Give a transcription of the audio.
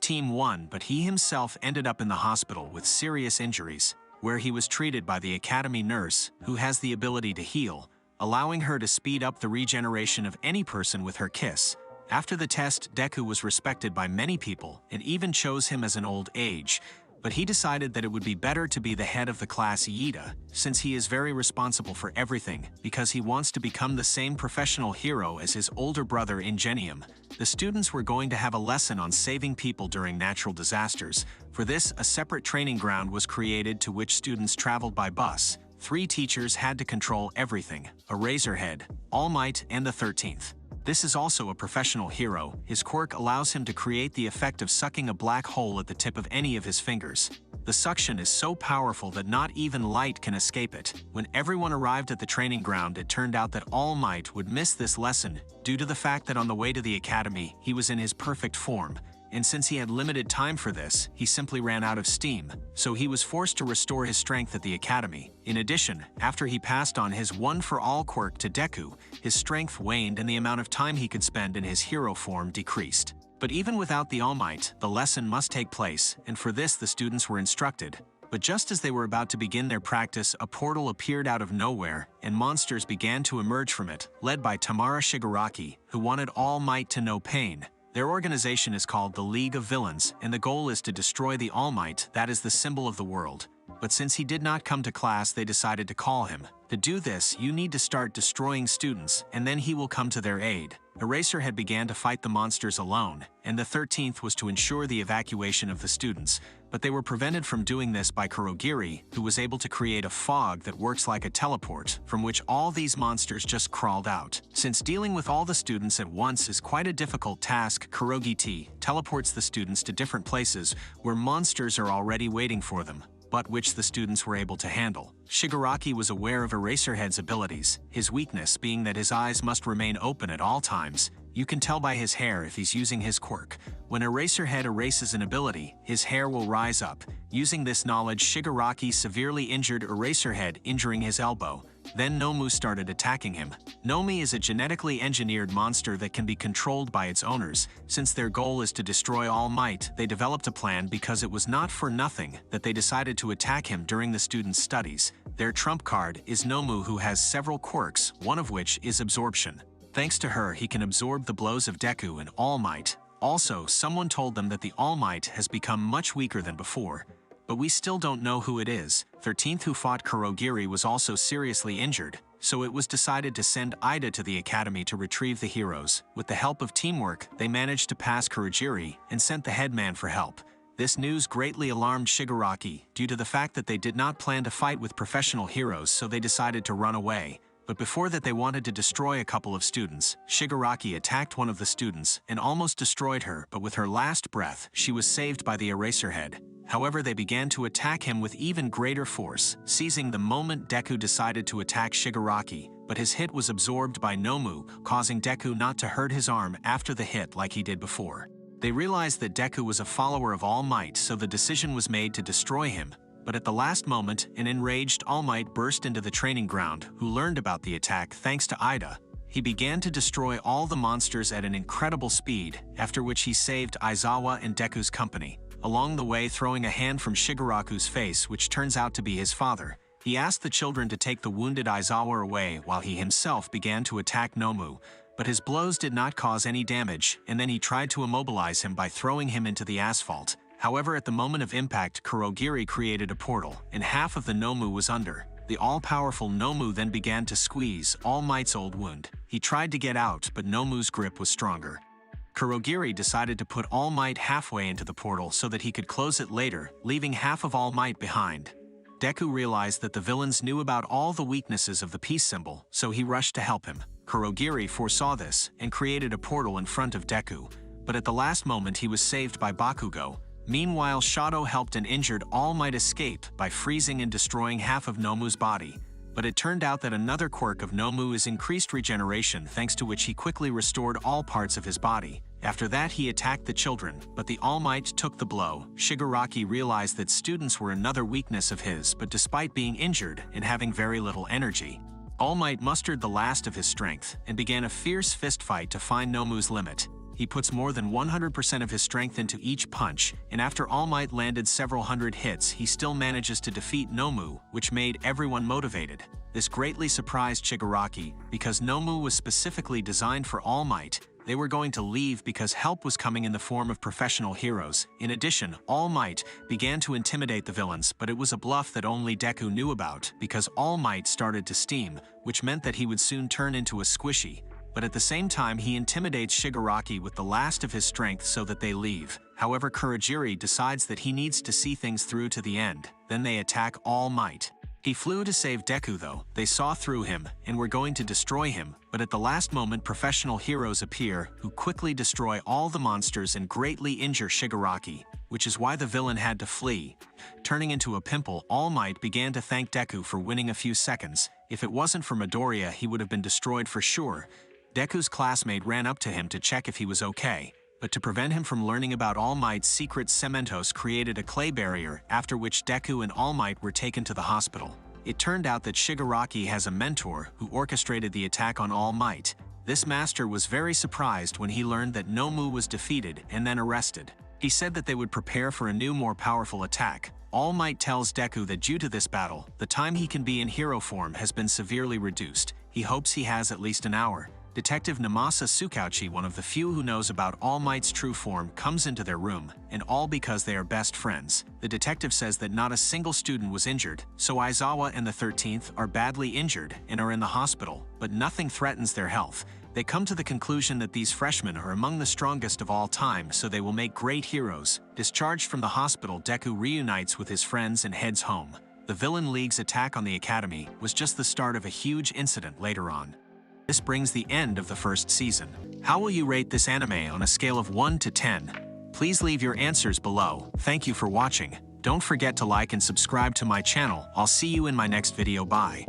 team won, but he himself ended up in the hospital with serious injuries, where he was treated by the academy nurse, who has the ability to heal, allowing her to speed up the regeneration of any person with her kiss. After the test, Deku was respected by many people and even chose him as an old age, but he decided that it would be better to be the head of the class Iida, since he is very responsible for everything, because he wants to become the same professional hero as his older brother Ingenium. The students were going to have a lesson on saving people during natural disasters. For this, a separate training ground was created to which students traveled by bus. 3 teachers had to control everything: Eraserhead, All Might, and the 13th. This is also a professional hero. His quirk allows him to create the effect of sucking a black hole at the tip of any of his fingers. The suction is so powerful that not even light can escape it. When everyone arrived at the training ground, it turned out that All Might would miss this lesson due to the fact that on the way to the academy, he was in his perfect form. And since he had limited time for this, he simply ran out of steam, so he was forced to restore his strength at the academy. In addition, after he passed on his one-for-all quirk to Deku, his strength waned and the amount of time he could spend in his hero form decreased. But even without the All Might, the lesson must take place, and for this the students were instructed. But just as they were about to begin their practice, a portal appeared out of nowhere, and monsters began to emerge from it, led by Tamara Shigaraki, who wanted All Might to know pain. Their organization is called the League of Villains, and the goal is to destroy the All Might, that is the symbol of the world. But since he did not come to class, they decided to call him. To do this, you need to start destroying students, and then he will come to their aid. Eraserhead began to fight the monsters alone, and the 13th was to ensure the evacuation of the students, but they were prevented from doing this by Kurogiri, who was able to create a fog that works like a teleport, from which all these monsters just crawled out. Since dealing with all the students at once is quite a difficult task, Kurogiri teleports the students to different places where monsters are already waiting for them, but which the students were able to handle. Shigaraki was aware of Eraserhead's abilities, his weakness being that his eyes must remain open at all times. You can tell by his hair if he's using his quirk. When Eraserhead erases an ability, his hair will rise up. Using this knowledge, Shigaraki severely injured Eraserhead, injuring his elbow. Then Nomu started attacking him. Nomi is a genetically engineered monster that can be controlled by its owners. Since their goal is to destroy All Might, they developed a plan because it was not for nothing that they decided to attack him during the students' studies. Their trump card is Nomu, who has several quirks, one of which is absorption. Thanks to her, he can absorb the blows of Deku and All Might. Also, someone told them that the All Might has become much weaker than before. But we still don't know who it is. 13th, who fought Kurogiri, was also seriously injured, so it was decided to send Iida to the academy to retrieve the heroes. With the help of teamwork, they managed to pass Kurogiri and sent the headman for help. This news greatly alarmed Shigaraki due to the fact that they did not plan to fight with professional heroes, so they decided to run away. But before that, they wanted to destroy a couple of students. Shigaraki attacked one of the students and almost destroyed her, but with her last breath, she was saved by the Eraserhead. However, they began to attack him with even greater force, seizing the moment Deku decided to attack Shigaraki, but his hit was absorbed by Nomu, causing Deku not to hurt his arm after the hit like he did before. They realized that Deku was a follower of All Might, so the decision was made to destroy him. But at the last moment, an enraged All Might burst into the training ground, who learned about the attack thanks to Iida. He began to destroy all the monsters at an incredible speed, after which he saved Aizawa and Deku's company, along the way throwing a hand from Shigaraku's face, which turns out to be his father. He asked the children to take the wounded Aizawa away while he himself began to attack Nomu, but his blows did not cause any damage, and then he tried to immobilize him by throwing him into the asphalt. However, at the moment of impact, Kurogiri created a portal, and half of the Nomu was under. The all-powerful Nomu then began to squeeze All Might's old wound. He tried to get out, but Nomu's grip was stronger. Kurogiri decided to put All Might halfway into the portal so that he could close it later, leaving half of All Might behind. Deku realized that the villains knew about all the weaknesses of the peace symbol, so he rushed to help him. Kurogiri foresaw this and created a portal in front of Deku, but at the last moment he was saved by Bakugo. Meanwhile, Shadow helped an injured All Might escape by freezing and destroying half of Nomu's body. But it turned out that another quirk of Nomu is increased regeneration, thanks to which he quickly restored all parts of his body. After that, he attacked the children, but the All Might took the blow. Shigaraki realized that students were another weakness of his, but despite being injured and having very little energy, All Might mustered the last of his strength and began a fierce fist fight to find Nomu's limit. he puts more than 100% of his strength into each punch, and after All Might landed several hundred hits, he still manages to defeat Nomu, which made everyone motivated. This greatly surprised Shigaraki, because Nomu was specifically designed for All Might. They were going to leave because help was coming in the form of professional heroes. In addition, All Might began to intimidate the villains, but it was a bluff that only Deku knew about, because All Might started to steam, which meant that he would soon turn into a squishy. But at the same time, he intimidates Shigaraki with the last of his strength so that they leave. However, Kurogiri decides that he needs to see things through to the end. Then they attack All Might. He flew to save Deku though. They saw through him and were going to destroy him, but at the last moment professional heroes appear who quickly destroy all the monsters and greatly injure Shigaraki, which is why the villain had to flee. Turning into a pimple, All Might began to thank Deku for winning a few seconds. If it wasn't for Midoriya, he would have been destroyed for sure. Deku's classmate ran up to him to check if he was okay, but to prevent him from learning about All Might's secret, Cementos created a clay barrier, after which Deku and All Might were taken to the hospital. It turned out that Shigaraki has a mentor who orchestrated the attack on All Might. This master was very surprised when he learned that Nomu was defeated and then arrested. He said that they would prepare for a new, more powerful attack. All Might tells Deku that due to this battle, the time he can be in hero form has been severely reduced. He hopes he has at least an hour. Detective Namasa Tsukauchi, one of the few who knows about All Might's true form, comes into their room, and all because they are best friends. The detective says that not a single student was injured, so Aizawa and the 13th are badly injured and are in the hospital, but nothing threatens their health. They come to the conclusion that these freshmen are among the strongest of all time, so they will make great heroes. Discharged from the hospital, Deku reunites with his friends and heads home. The Villain League's attack on the academy was just the start of a huge incident later on. This brings the end of the first season. How will you rate this anime on a scale of 1 to 10? Please leave your answers below. Thank you for watching. Don't forget to like and subscribe to my channel. I'll see you in my next video. Bye.